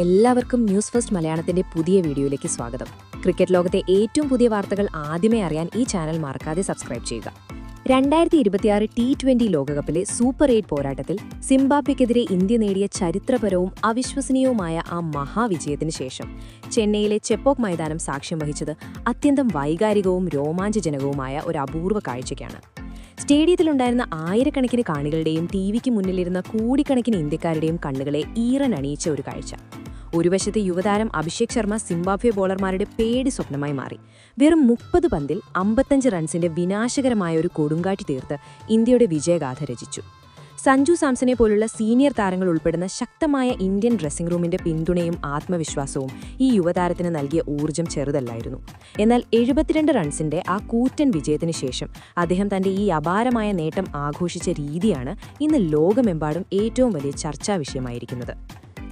എല്ലാവർക്കും news first മലയാളത്തിന്റെ പുതിയ വീഡിയോയിലേക്ക് സ്വാഗതം. ക്രിക്കറ്റ് ലോകത്തെ ഏറ്റവും പുതിയ വാർത്തകൾ ആദ്യമേ അറിയാൻ ഈ ചാനൽ മറക്കാതെ സബ്സ്ക്രൈബ് ചെയ്യുക. 2026 T20 ലോകകപ്പിലെ സൂപ്പർ 8 പോരാട്ടത്തിൽ സിംബാബ്വെക്കെതിരെ ഇന്ത്യ നേടിയ ചരിത്രപരവും അവിശ്വസനീയവുമായ ആ മഹാവിജയത്തിന് ശേഷം ചെന്നൈയിലെ ചെപ്പോക്ക് മൈതാനം സാക്ഷ്യം വഹിച്ചത് അത്യന്തം വൈകാരികവും രോമാഞ്ചജനകവുമായ ഒരു അപൂർവ കാഴ്ചയ്ക്കാണ്. സ്റ്റേഡിയത്തിലുണ്ടായിരുന്ന ആയിരക്കണക്കിന് കാണികളുടെയും ടിവിക്ക് മുന്നിലിരുന്ന കോടിക്കണക്കിന് ഇന്ത്യക്കാരുടെയും കണ്ണുകളെ ഈറനണിയിച്ച ഒരു കാഴ്ച. ഒരു വശത്ത് യുവതാരം അഭിഷേക് ശർമ്മ സിംബാബ്വെ ബോളർമാരുടെ പേടി സ്വപ്നമായി മാറി. വെറും 30 പന്തിൽ 55 റൺസിന്റെ വിനാശകരമായ ഒരു കൊടുങ്കാറ്റ് തീർത്ത് ഇന്ത്യയുടെ വിജയഗാഥ രചിച്ചു. സഞ്ജു സാംസനെ പോലുള്ള സീനിയർ താരങ്ങൾ ഉൾപ്പെടുന്ന ശക്തമായ ഇന്ത്യൻ ഡ്രസ്സിംഗ് റൂമിന്റെ പിന്തുണയും ആത്മവിശ്വാസവും ഈ യുവതാരത്തിന് നൽകിയ ഊർജ്ജം ചെറുതല്ലായിരുന്നു. എന്നാൽ 72 റൺസിന്റെ ആ കൂറ്റൻ വിജയത്തിന് ശേഷം അദ്ദേഹം തന്റെ ഈ അപാരമായ നേട്ടം ആഘോഷിച്ച രീതിയാണ് ഇന്ന് ലോകമെമ്പാടും ഏറ്റവും വലിയ ചർച്ചാ വിഷയമായിരിക്കുന്നത്.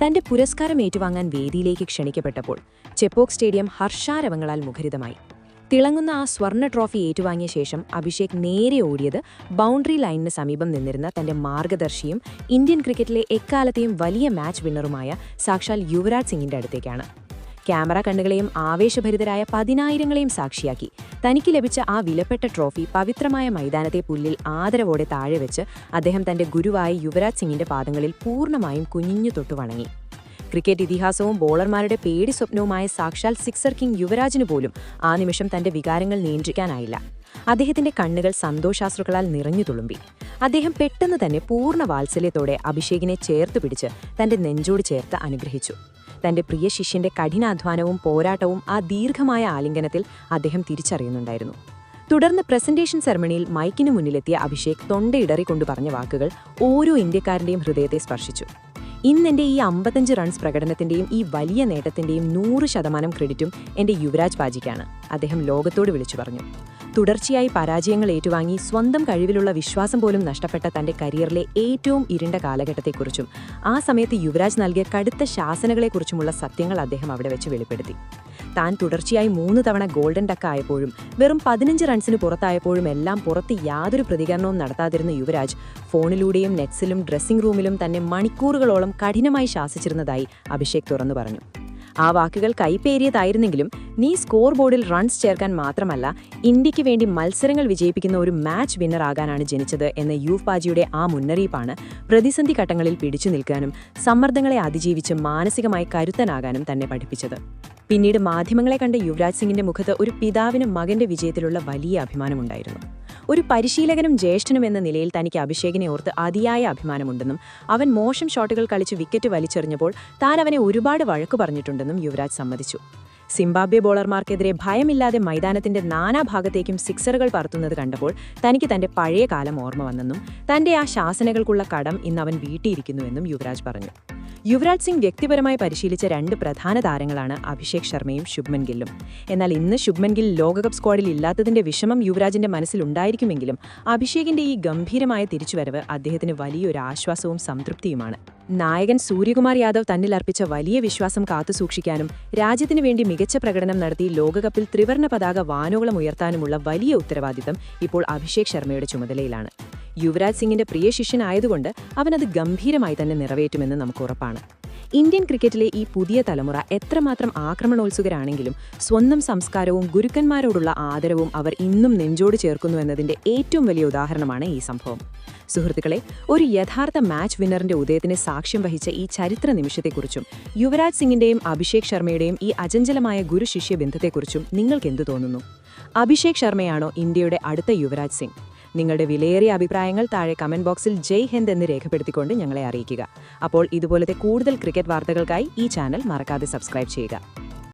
തന്റെ പുരസ്കാരം ഏറ്റുവാങ്ങാൻ വേദിയിലേക്ക് ക്ഷണിക്കപ്പെട്ടപ്പോൾ ചെപ്പോക്ക് സ്റ്റേഡിയം ഹർഷാരവങ്ങളാൽ മുഖരിതമായി. തിളങ്ങുന്ന ആ സ്വർണ്ണ ട്രോഫി ഏറ്റുവാങ്ങിയ ശേഷം അഭിഷേക് നേരെ ഓടിയത് ബൗണ്ടറി ലൈനിന് സമീപം നിന്നിരുന്ന തന്റെ മാർഗദർശിയും ഇന്ത്യൻ ക്രിക്കറ്റിലെ എക്കാലത്തെയും വലിയ മാച്ച് വിന്നറുമായ സാക്ഷാൽ യുവരാജ് സിംഗിന്റെ അടുത്തേക്കാണ്. ക്യാമറ കണ്ണുകളെയും ആവേശഭരിതരായ 10,000ങ്ങളെയും സാക്ഷിയാക്കി തനിക്ക് ലഭിച്ച ആ വിലപ്പെട്ട ട്രോഫി പവിത്രമായ മൈതാനത്തെ പുല്ലിൽ ആദരവോടെ താഴെ വെച്ച് അദ്ദേഹം തന്റെ ഗുരുവായ യുവരാജ് സിംഗിന്റെ പാദങ്ങളിൽ പൂർണ്ണമായും കുനിഞ്ഞു തൊട്ടു വണങ്ങി. ക്രിക്കറ്റ് ഇതിഹാസവും ബോളർമാരുടെ പേടി സ്വപ്നവുമായ സാക്ഷാൽ സിക്സർ കിങ് യുവരാജിനു പോലും ആ നിമിഷം തന്റെ വികാരങ്ങൾ നിയന്ത്രിക്കാനായില്ല. അദ്ദേഹത്തിന്റെ കണ്ണുകൾ സന്തോഷാശ്രുക്കളാൽ നിറഞ്ഞു തുളുമ്പി. അദ്ദേഹം പെട്ടെന്ന് തന്നെ പൂർണ്ണ വാത്സല്യത്തോടെ അഭിഷേകിനെ ചേർത്ത് പിടിച്ച് തന്റെ നെഞ്ചോട് ചേർത്ത് അനുഗ്രഹിച്ചു. തന്റെ പ്രിയ ശിഷ്യന്റെ കഠിനാധ്വാനവും പോരാട്ടവും ആ ദീർഘമായ ആലിംഗനത്തിൽ അദ്ദേഹം തിരിച്ചറിയുന്നുണ്ടായിരുന്നു. തുടർന്ന് പ്രസന്റേഷൻ സെറമണിയിൽ മൈക്കിനു മുന്നിലെത്തിയ അഭിഷേക് തൊണ്ടയിടറിക്കൊണ്ടു പറഞ്ഞ വാക്കുകൾ ഓരോ ഇന്ത്യക്കാരന്റെയും ഹൃദയത്തെ സ്പർശിച്ചു. ഇന്നെന്റെ ഈ 55 റൺസ് പ്രകടനത്തിന്റെയും ഈ വലിയ നേട്ടത്തിന്റെയും 100% ക്രെഡിറ്റും എന്റെ യുവരാജ് പാജിക്കാണ്, അദ്ദേഹം ലോകത്തോട് വിളിച്ചു പറഞ്ഞു. തുടർച്ചയായി പരാജയങ്ങൾ ഏറ്റുവാങ്ങി സ്വന്തം കഴിവിലുള്ള വിശ്വാസം പോലും നഷ്ടപ്പെട്ട തന്റെ കരിയറിലെ ഏറ്റവും ഇരുണ്ട കാലഘട്ടത്തെക്കുറിച്ചും ആ സമയത്ത് യുവരാജ് നൽകിയ കടുത്ത ശാസനകളെക്കുറിച്ചുമുള്ള സത്യങ്ങൾ അദ്ദേഹം അവിടെ വെച്ച് വെളിപ്പെടുത്തി. താൻ തുടർച്ചയായി 3 തവണ ഗോൾഡൻ ഡക്ക് ആയപ്പോഴും വെറും 15 റൺസിന് പുറത്തായപ്പോഴും എല്ലാം പുറത്ത് യാതൊരു പ്രതികരണവും നടത്താതിരുന്ന യുവരാജ് ഫോണിലൂടെയും നെറ്റ്സിലും ഡ്രസ്സിംഗ് റൂമിലും തന്നെ മണിക്കൂറുകളോളം കഠിനമായി ശാസിച്ചിരുന്നതായി അഭിഷേക് തുറന്നു പറഞ്ഞു. ആ വാക്കുകൾ കൈപ്പേറിയതായിരുന്നെങ്കിലും നീ സ്കോർ ബോർഡിൽ റൺസ് ചേർക്കാൻ മാത്രമല്ല ഇന്ത്യക്ക് വേണ്ടി മത്സരങ്ങൾ വിജയിപ്പിക്കുന്ന ഒരു മാച്ച് വിന്നർ ആകാനാണ് ജനിച്ചത് എന്ന യുവ്പാജിയുടെ ആ മുന്നറിയിപ്പാണ് പ്രതിസന്ധി ഘട്ടങ്ങളിൽ പിടിച്ചു നിൽക്കാനും സമ്മർദ്ദങ്ങളെ അതിജീവിച്ച് മാനസികമായി കരുത്തനാകാനും തന്നെ പഠിപ്പിച്ചത്. പിന്നീട് മാധ്യമങ്ങളെ കണ്ട യുവരാജ് സിംഗിന്റെ മുഖത്ത് ഒരു പിതാവിനും മകന്റെ വിജയത്തിലുള്ള വലിയ അഭിമാനമുണ്ടായിരുന്നു. ഒരു പരിശീലകനും ജ്യേഷ്ഠനും എന്ന നിലയിൽ തനിക്ക് അഭിഷേകിനെ ഓർത്ത് അതിയായ അഭിമാനമുണ്ടെന്നും അവൻ മോശം ഷോട്ടുകൾ കളിച്ച് വിക്കറ്റ് വലിച്ചെറിഞ്ഞപ്പോൾ താൻ അവനെ ഒരുപാട് വഴക്കു പറഞ്ഞിട്ടുണ്ടെന്നും യുവരാജ് സമ്മതിച്ചു. സിംബാബ്വെ ബോളർമാർക്കെതിരെ ഭയമില്ലാതെ മൈതാനത്തിന്റെ നാനാഭാഗത്തേക്കും സിക്സറുകൾ പറത്തുന്നത് കണ്ടപ്പോൾ തനിക്ക് തന്റെ പഴയ കാലം ഓർമ്മ വന്നെന്നും തന്റെ ആ ശാസനകൾക്കുള്ള കടം ഇന്ന് അവൻ വീട്ടിയിരിക്കുന്നുവെന്നും യുവരാജ് പറഞ്ഞു. യുവരാജ് സിംഗ് വ്യക്തിപരമായി പരിശീലിച്ച 2 പ്രധാന താരങ്ങളാണ് അഭിഷേക് ശർമ്മയും ശുഭ്മൻ ഗില്ലും. എന്നാൽ ഇന്ന് ശുഭ്മൻ ഗിൽ ലോകകപ്പ് സ്ക്വാഡിൽ ഇല്ലാത്തതിന്റെ വിഷമം യുവരാജിന്റെ മനസ്സിലുണ്ടായിരിക്കുമെങ്കിലും അഭിഷേകിന്റെ ഈ ഗംഭീരമായ തിരിച്ചുവരവ് അദ്ദേഹത്തിന് വലിയൊരു ആശ്വാസവും സംതൃപ്തിയുമാണ്. നായകൻ സൂര്യകുമാർ യാദവ് തന്നിൽ അർപ്പിച്ച വലിയ വിശ്വാസം കാത്തുസൂക്ഷിക്കാനും രാജ്യത്തിനു വേണ്ടി മികച്ച പ്രകടനം നടത്തി ലോകകപ്പിൽ ത്രിവർണ്ണ പതാക വാനോളം ഉയർത്താനുമുള്ള വലിയ ഉത്തരവാദിത്തം ഇപ്പോൾ അഭിഷേക് ശർമ്മയുടെ ചുമതലയിലാണ്. യുവരാജ് സിംഗിന്റെ പ്രിയ ശിഷ്യനായതുകൊണ്ട് അവനത് ഗംഭീരമായി തന്നെ നിറവേറ്റുമെന്ന് നമുക്ക് ഉറപ്പാണ്. ഇന്ത്യൻ ക്രിക്കറ്റിലെ ഈ പുതിയ തലമുറ എത്രമാത്രം ആക്രമണോത്സുകരാണെങ്കിലും സ്വന്തം സംസ്കാരവും ഗുരുക്കന്മാരോടുള്ള ആദരവും അവർ ഇന്നും നെഞ്ചോട് ചേർക്കുന്നുവെന്നതിന്റെ ഏറ്റവും വലിയ ഉദാഹരണമാണ് ഈ സംഭവം. സുഹൃത്തുക്കളെ, ഒരു യഥാർത്ഥ മാച്ച് വിന്നറിന്റെ ഉദയത്തിന് സാക്ഷ്യം വഹിച്ച ഈ ചരിത്ര നിമിഷത്തെക്കുറിച്ചും യുവരാജ് സിംഗിന്റെയും അഭിഷേക് ശർമ്മയുടെയും ഈ അചഞ്ചലമായ ഗുരു-ശിഷ്യ ബന്ധത്തെക്കുറിച്ചും നിങ്ങൾക്കെന്തു തോന്നുന്നു? അഭിഷേക് ശർമ്മയാണോ ഇന്ത്യയുടെ അടുത്ത യുവരാജ് സിംഗ്? നിങ്ങളുടെ വിലയേറിയ അഭിപ്രായങ്ങൾ താഴെ കമന്റ് ബോക്സിൽ ജയ് ഹിന്ദ് എന്ന് രേഖപ്പെടുത്തിക്കൊണ്ട് ഞങ്ങളെ അറിയിക്കുക. അപ്പോൾ ഇതുപോലത്തെ കൂടുതൽ ക്രിക്കറ്റ് വാർത്തകൾക്കായി ഈ ചാനൽ മറക്കാതെ സബ്സ്ക്രൈബ് ചെയ്യുക.